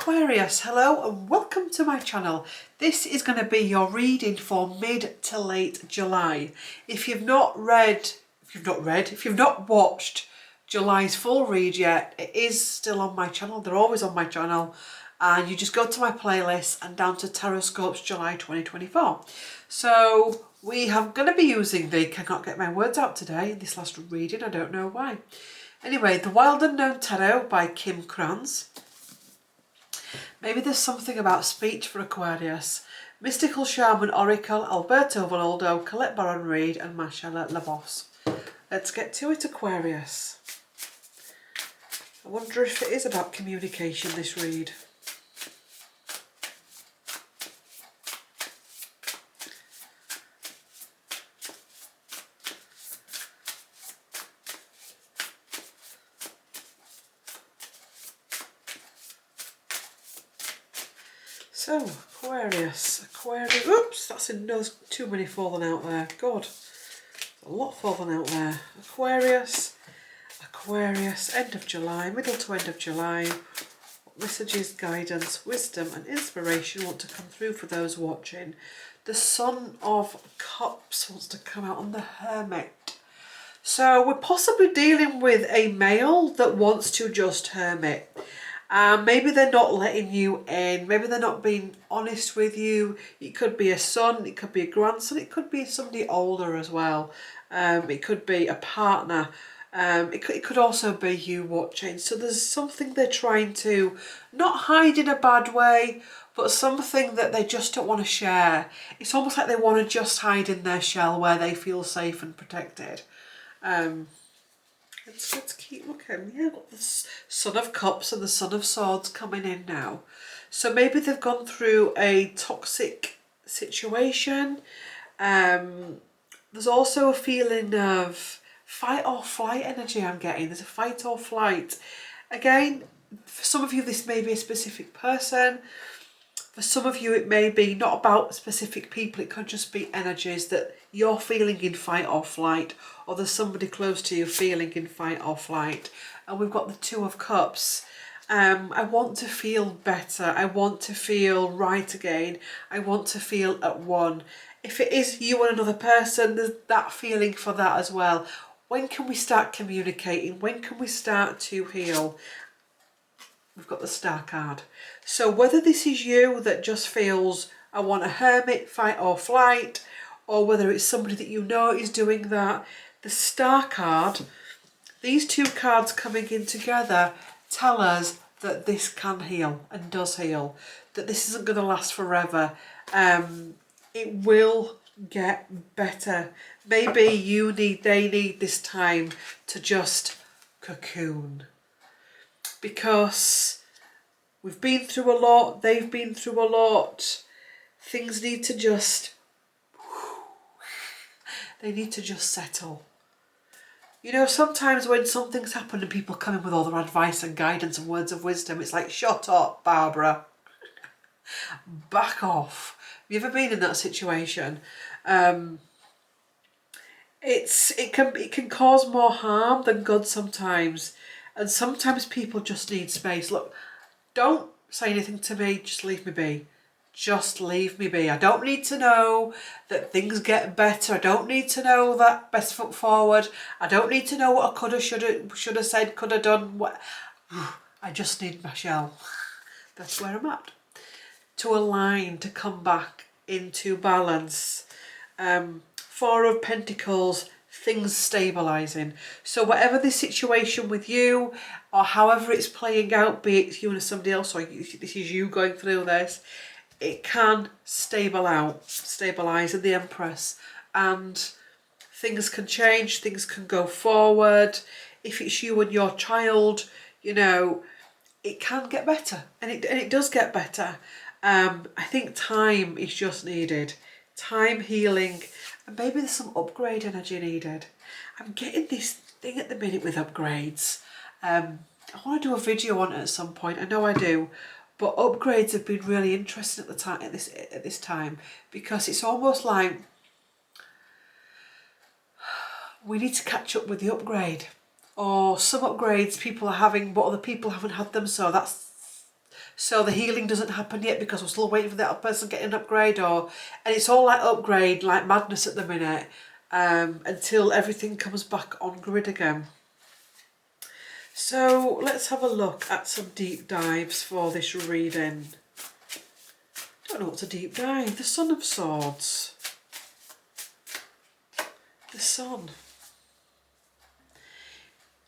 Aquarius, hello and welcome to my channel. This is going to be your reading for mid to late July. If you've not watched July's full read yet, it is still on my channel. They're always on my channel, and you just go to my playlist and down to Taroscopes July 2024. So we are going to be using the, cannot get my words out today, this last reading, I don't know why. Anyway, The Wild Unknown Tarot by Kim Kranz. Maybe there's something about speech for Aquarius. Mystical Shaman Oracle, Alberto Valloldo, Colette Baron Reid and Marcella Labos. Let's get to it, Aquarius. I wonder if it is about communication, this read. So, Aquarius, oops, that's another too many falling out there. God, a lot falling out there. Aquarius, end of July, middle to end of July. What messages, guidance, wisdom and inspiration want to come through for those watching? The Son of Cups wants to come out on the Hermit. So we're possibly dealing with a male that wants to just hermit. Maybe they're not letting you in, maybe they're not being honest with you. It could be a son, it could be a grandson, it could be somebody older as well. It could be a partner, it could also be you watching. So there's something they're trying to not hide in a bad way, but something that they just don't want to share. It's almost like they want to just hide in their shell where they feel safe and protected. Let's keep looking. Yeah, got the Son of Cups and the Son of Swords coming in now. So maybe they've gone through a toxic situation. There's also a feeling of fight or flight energy I'm getting. There's a fight or flight. Again, for some of you this may be a specific person. For some of you it may be not about specific people, it could just be energies that you're feeling in fight or flight, or there's somebody close to you feeling in fight or flight. And we've got the Two of Cups. I want to feel better, I want to feel right again, I want to feel at one. If it is you and another person, there's that feeling for that as well. When can we start communicating? When can we start to heal? We've got the Star card. So whether this is you that just feels, I want a hermit, fight or flight, or whether it's somebody that you know is doing that, the Star card, these two cards coming in together tell us that this can heal and does heal, that this isn't going to last forever. It will get better. Maybe they need this time to just cocoon. Because we've been through a lot, they've been through a lot. Things need to just, they need to just settle. You know, sometimes when something's happened and people come in with all their advice and guidance and words of wisdom, it's like, shut up, Barbara. Back off. Have you ever been in that situation? It can cause more harm than good sometimes. And sometimes people just need space. Look, don't say anything to me, just leave me be. Just leave me be. I don't need to know that things get better. I don't need to know that best foot forward. I don't need to know what I could have, should have said, could have done. What I just need my shell. That's where I'm at. To align, to come back into balance. Four of Pentacles, things stabilising. So whatever the situation with you, or however it's playing out, be it you and somebody else, or this is you going through this, it can stabilise in the Empress, and things can change, things can go forward. If it's you and your child, you know, it can get better, and it does get better. I think time is just needed. Time, healing, and maybe there's some upgrade energy needed. I'm getting this thing at the minute with upgrades. I want to do a video on it at some point. I know I do, but upgrades have been really interesting at this time because it's almost like we need to catch up with the upgrade, or some upgrades people are having but other people haven't had them, so that's so the healing doesn't happen yet because we're still waiting for that person getting an upgrade, and it's all like upgrade, like madness at the minute, until everything comes back on grid again. So let's have a look at some deep dives for this reading. Don't know what's a deep dive. The Son of Swords. The Sun.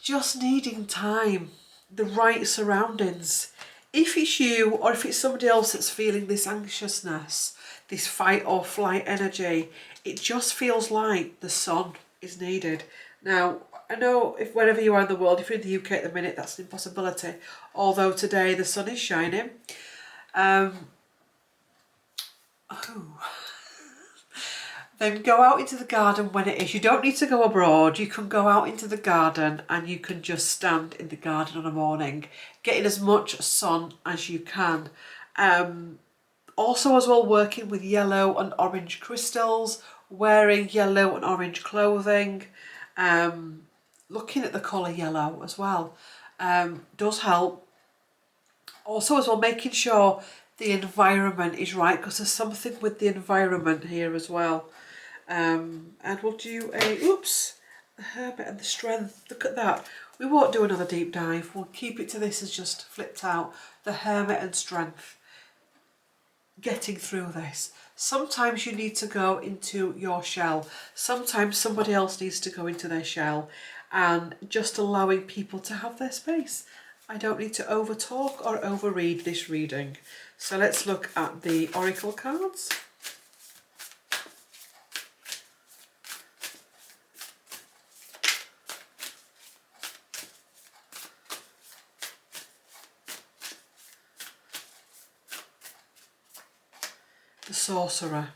Just needing time, the right surroundings. If it's you or if it's somebody else that's feeling this anxiousness, this fight or flight energy, it just feels like the sun is needed. Now, I know if wherever you are in the world, if you're in the UK at the minute, that's an impossibility. Although today the sun is shining. Then go out into the garden when it is. You don't need to go abroad. You can go out into the garden and you can just stand in the garden on a morning, getting as much sun as you can. Also as well, working with yellow and orange crystals, wearing yellow and orange clothing, looking at the colour yellow as well does help. Also as well, making sure the environment is right, because there's something with the environment here as well. And we'll do the Hermit and the Strength. Look at that. We won't do another deep dive. We'll keep it to this as just flipped out. The Hermit and Strength. Getting through this. Sometimes you need to go into your shell. Sometimes somebody else needs to go into their shell, and just allowing people to have their space. I don't need to over talk or overread this reading. So let's look at the Oracle cards. The Sorcerer.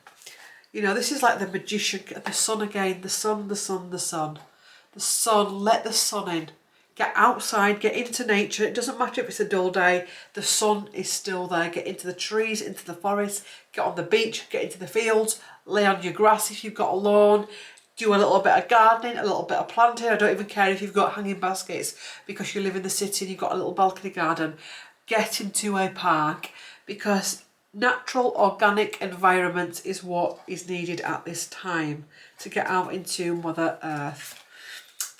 You know, this is like the Magician, the sun again, the sun, the sun, the sun. The sun, let the sun in. Get outside, get into nature. It doesn't matter if it's a dull day, the sun is still there. Get into the trees, into the forest, get on the beach, get into the fields, lay on your grass if you've got a lawn, do a little bit of gardening, a little bit of planting. I don't even care if you've got hanging baskets because you live in the city and you've got a little balcony garden. Get into a park, because natural organic environment is what is needed at this time to get out into Mother Earth.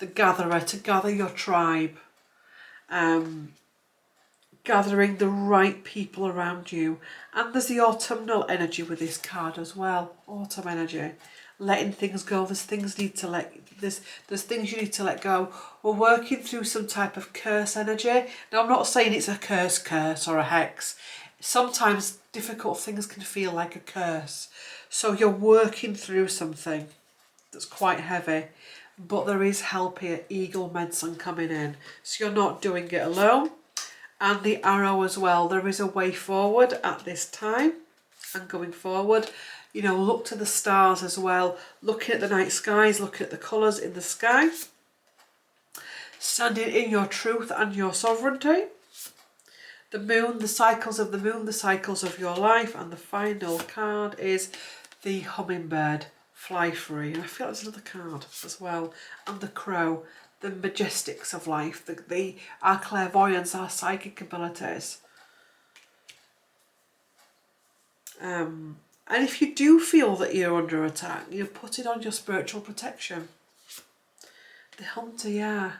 The Gatherer, to gather your tribe, gathering the right people around you. And there's the autumnal energy with this card as well. Autumn energy, letting things go. There's things you need to let go. We're working through some type of curse energy. Now, I'm not saying it's a curse or a hex. Sometimes difficult things can feel like a curse. So you're working through something that's quite heavy, but there is help here. Eagle medicine coming in. So you're not doing it alone. And the arrow as well. There is a way forward at this time and going forward. You know, look to the stars as well. Looking at the night skies, looking at the colours in the sky. Standing in your truth and your sovereignty. The moon, the cycles of the moon, the cycles of your life. And the final card is the hummingbird, fly free. And I feel there's another card as well. And the crow, the majestics of life, our clairvoyance, our psychic abilities. And if you do feel that you're under attack, you put it on your spiritual protection. The hunter, yeah.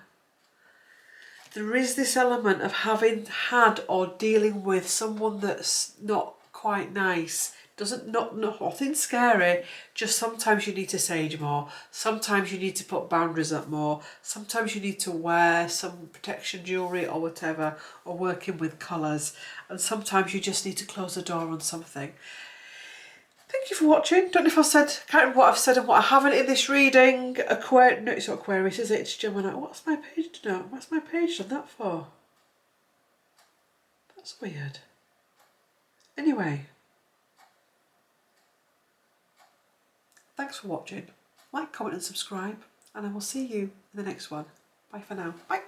There is this element of having had or dealing with someone that's not quite nice. Nothing scary, just sometimes you need to sage more. Sometimes you need to put boundaries up more. Sometimes you need to wear some protection jewellery or whatever, or working with colours. And sometimes you just need to close the door on something. Thank you for watching. Don't know if can't remember what I've said and what I haven't in this reading. No, it's not Aquarius, is it? It's Gemini. What's my page done? What's my page done that for? That's weird. Anyway. Thanks for watching. Like, comment and subscribe. And I will see you in the next one. Bye for now. Bye.